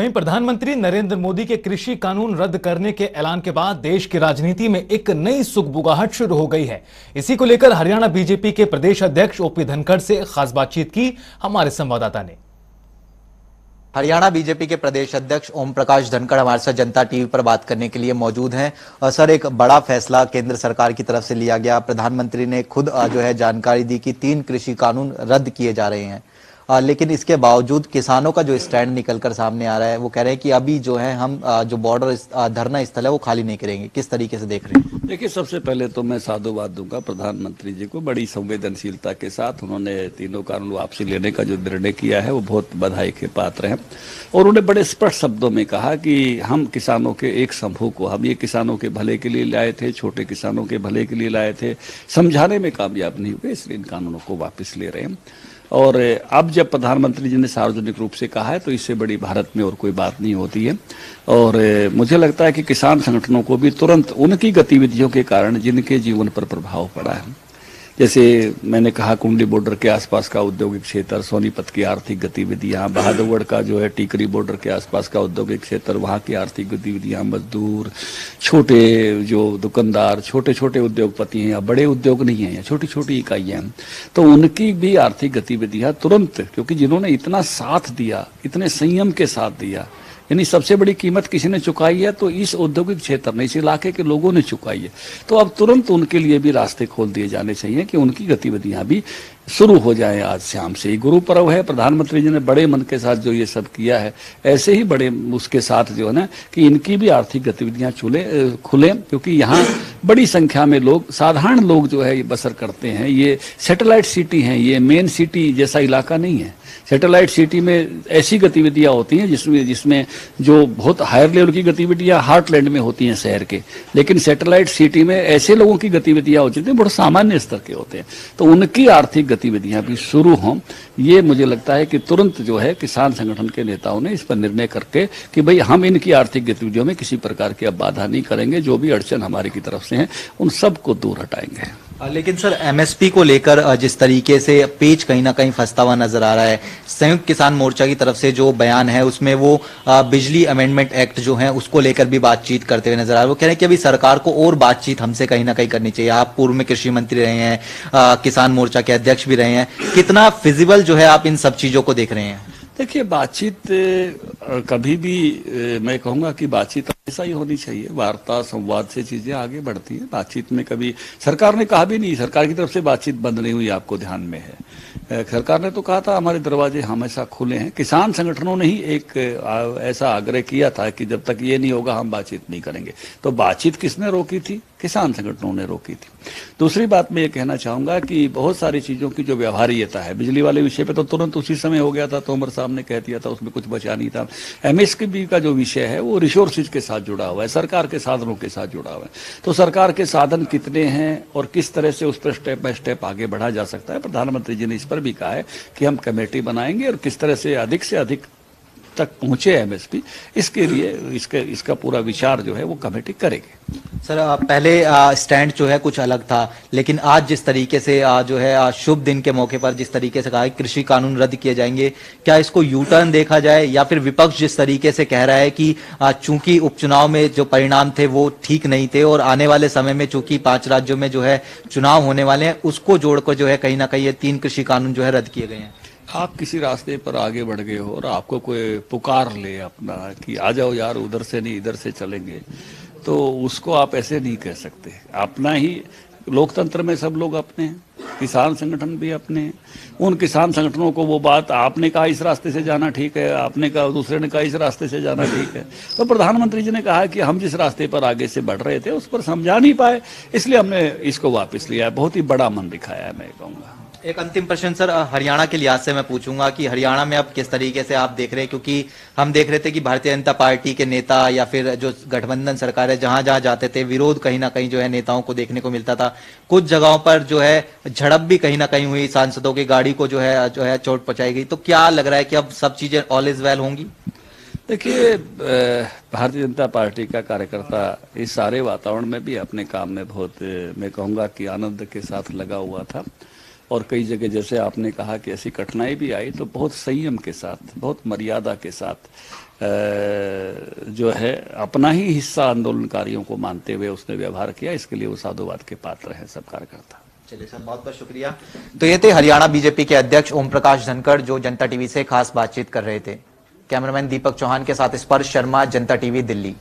वहीं प्रधानमंत्री नरेंद्र मोदी के कृषि कानून रद्द करने के ऐलान के बाद देश की राजनीति में एक नई सुगबुगाहट शुरू हो गई है। इसी को लेकर हरियाणा बीजेपी के प्रदेश अध्यक्ष ओपी धनखड़ से खास बातचीत की हमारे संवाददाता ने। हरियाणा बीजेपी के प्रदेश अध्यक्ष ओम प्रकाश धनखड़ हमारे साथ जनता टीवी पर बात करने के लिए मौजूद हैं। सर, एक बड़ा फैसला केंद्र सरकार की तरफ से लिया गया। प्रधानमंत्री ने खुद जो है जानकारी दी कि 3 कृषि कानून रद्द किए जा रहे हैं, लेकिन इसके बावजूद किसानों का जो स्टैंड निकलकर सामने आ रहा है, वो कह रहे हैं कि अभी जो है हम जो बॉर्डर धरना स्थल है वो खाली नहीं करेंगे। किस तरीके से देख रहे हैं? देखिए, सबसे पहले तो मैं साधुवाद दूंगा प्रधानमंत्री जी को। बड़ी संवेदनशीलता के साथ उन्होंने तीनों कानून वापसी लेने का जो निर्णय किया है वो बहुत बधाई के पात्र हैं। और उन्होंने बड़े स्पष्ट शब्दों में कहा कि हम किसानों के एक समूह को, हम ये किसानों के भले के लिए लाए थे, छोटे किसानों के भले के लिए लाए थे, समझाने में कामयाब नहीं हुए, इसलिए इन कानूनों को वापस ले रहे हैं। और अब जब प्रधानमंत्री जी ने सार्वजनिक रूप से कहा है तो इससे बड़ी भारत में और कोई बात नहीं होती है। और मुझे लगता है कि किसान संगठनों को भी तुरंत उनकी गतिविधियों के कारण जिनके जीवन पर प्रभाव पड़ा है, जैसे मैंने कहा कुंडली बॉर्डर के आसपास का औद्योगिक क्षेत्र, सोनीपत की आर्थिक गतिविधियां, बहादुरगढ़ का जो है टीकरी बॉर्डर के आसपास का औद्योगिक क्षेत्र, वहाँ की आर्थिक गतिविधियां, मजदूर, छोटे जो दुकानदार, छोटे छोटे उद्योगपति हैं या बड़े उद्योग नहीं हैं या छोटी छोटी इकाइयां हैं, तो उनकी भी आर्थिक गतिविधियां तुरंत, क्योंकि जिन्होंने इतना साथ दिया, इतने संयम के साथ दिया, यानी सबसे बड़ी कीमत किसी ने चुकाई है तो इस औद्योगिक क्षेत्र ने, इस इलाके के लोगों ने चुकाई है। तो अब तुरंत उनके लिए भी रास्ते खोल दिए जाने चाहिए कि उनकी गतिविधियां भी शुरू हो जाए। आज शाम से ही गुरु पर्व है, प्रधानमंत्री जी ने बड़े मन के साथ जो ये सब किया है, ऐसे ही बड़े उसके साथ जो है ना कि इनकी भी आर्थिक गतिविधियां खुले, क्योंकि यहाँ बड़ी संख्या में लोग, साधारण लोग जो है ये बसर करते हैं। ये सैटेलाइट सिटी है, ये मेन सिटी जैसा इलाका नहीं है। सैटेलाइट सिटी में ऐसी गतिविधियां होती हैं जिसमें जो बहुत हायर लेवल की गतिविधियां हार्टलैंड में होती हैं शहर के, लेकिन सैटेलाइट सिटी में ऐसे लोगों की गतिविधियां होती हैं बहुत सामान्य स्तर के होते हैं। तो उनकी आर्थिक गतिविधियां भी शुरू हों, ये मुझे लगता है कि तुरंत जो है किसान संगठन के नेताओं ने इस पर निर्णय करके कि भाई हम इनकी आर्थिक गतिविधियों में किसी प्रकार की अब बाधा नहीं करेंगे, जो भी अड़चन हमारी की तरफ से है उन सबको दूर हटाएंगे। लेकिन सर, एमएसपी को लेकर जिस तरीके से पेच कहीं ना कहीं फंसता हुआ नजर आ रहा है, संयुक्त किसान मोर्चा की तरफ से जो बयान है उसमें वो बिजली अमेंडमेंट एक्ट जो है उसको लेकर भी बातचीत करते हुए नजर आ रहा है। वो कह रहे हैं कि अभी सरकार को और बातचीत हमसे कहीं ना कहीं करनी चाहिए। आप पूर्व में कृषि मंत्री रहे हैं, किसान मोर्चा के अध्यक्ष भी रहे हैं, कितना फिजिबल जो है आप इन सब चीजों को देख रहे हैं? देखिए, बातचीत कभी भी मैं कहूँगा कि बातचीत ऐसा ही होनी चाहिए। वार्ता संवाद से चीजें आगे बढ़ती हैं। बातचीत में कभी सरकार ने कहा भी नहीं, सरकार की तरफ से बातचीत बंद नहीं हुई, आपको ध्यान में है। सरकार ने तो कहा था हमारे दरवाजे हमेशा खुले हैं। किसान संगठनों ने ही एक ऐसा आग्रह किया था कि जब तक ये नहीं होगा हम बातचीत नहीं करेंगे। तो बातचीत किसने रोकी थी? किसान संगठनों ने रोकी थी। दूसरी बात मैं ये कहना चाहूंगा कि बहुत सारी चीजों की जो व्यवहार्यता है, बिजली वाले विषय पे तो तुरंत उसी समय हो गया था, तोमर साहब ने कह दिया था, उसमें कुछ बचा नहीं था। एमएसपी का जो विषय है वो रिसोर्सेज के साथ जुड़ा हुआ है, सरकार के साधनों के साथ जुड़ा हुआ है। तो सरकार के साधन कितने हैं और किस तरह से उस पर स्टेप बाय स्टेप आगे बढ़ा जा सकता है, प्रधानमंत्री जी ने इस पर भी कहा है कि हम कमेटी बनाएंगे और किस तरह से अधिक तक पहुंचे एमएसपी, इसके लिए इसका पूरा विचार जो है वो कमेटी करेगी। सर, पहले स्टैंड जो है कुछ अलग था, लेकिन आज जिस तरीके से जो है शुभ दिन के मौके पर जिस तरीके से कहा है कृषि कानून रद्द किए जाएंगे, क्या इसको यू टर्न देखा जाए, या फिर विपक्ष जिस तरीके से कह रहा है कि चूंकि उपचुनाव में जो परिणाम थे वो ठीक नहीं थे और आने वाले समय में चूंकि 5 राज्यों में जो है चुनाव होने वाले हैं, उसको जोड़कर जो है कहीं ना कहीं ये 3 कृषि कानून जो है रद्द किए गए हैं? आप किसी रास्ते पर आगे बढ़ गए हो और आपको कोई पुकार ले अपना कि आ जाओ यार, उधर से नहीं इधर से चलेंगे, तो उसको आप ऐसे नहीं कह सकते। अपना ही लोकतंत्र में सब लोग अपने हैं, किसान संगठन भी अपने हैं। उन किसान संगठनों को वो बात आपने कहा इस रास्ते से जाना ठीक है, आपने कहा दूसरे ने कहा इस रास्ते से जाना ठीक है, तो प्रधानमंत्री जी ने कहा कि हम जिस रास्ते पर आगे से बढ़ रहे थे उस पर समझा नहीं पाए, इसलिए हमने इसको वापस लिया है। बहुत ही बड़ा मन दिखाया है, मैं कहूँगा। एक अंतिम प्रश्न सर, हरियाणा के लिहाज से मैं पूछूंगा कि हरियाणा में अब किस तरीके से आप देख रहे हैं, क्योंकि हम देख रहे थे कि भारतीय जनता पार्टी के नेता या फिर जो गठबंधन सरकार है जहां जहां जाते थे विरोध कहीं ना कहीं जो है नेताओं को देखने को मिलता था। कुछ जगहों पर जो है झड़प भी कहीं ना कहीं हुई, सांसदों की गाड़ी को जो है चोट पहुंचाई गई। तो क्या लग रहा है कि अब सब चीजें ऑल इज वेल होंगी? देखिए, भारतीय जनता पार्टी का कार्यकर्ता इस सारे वातावरण में भी अपने काम में बहुत, मैं कहूँगा कि आनंद के साथ लगा हुआ था। और कई जगह जैसे आपने कहा कि ऐसी कठिनाई भी आई तो बहुत संयम के साथ, बहुत मर्यादा के साथ जो है अपना ही हिस्सा आंदोलनकारियों को मानते हुए उसने व्यवहार किया, इसके लिए वो साधुवाद के पात्र हैं सब कार्यकर्ता। चलिए सर, बहुत बहुत शुक्रिया। तो ये थे हरियाणा बीजेपी के अध्यक्ष ओम प्रकाश धनखड़ जो जनता टीवी से खास बातचीत कर रहे थे। कैमरामैन दीपक चौहान के साथ स्पर्श शर्मा, जनता टीवी, दिल्ली।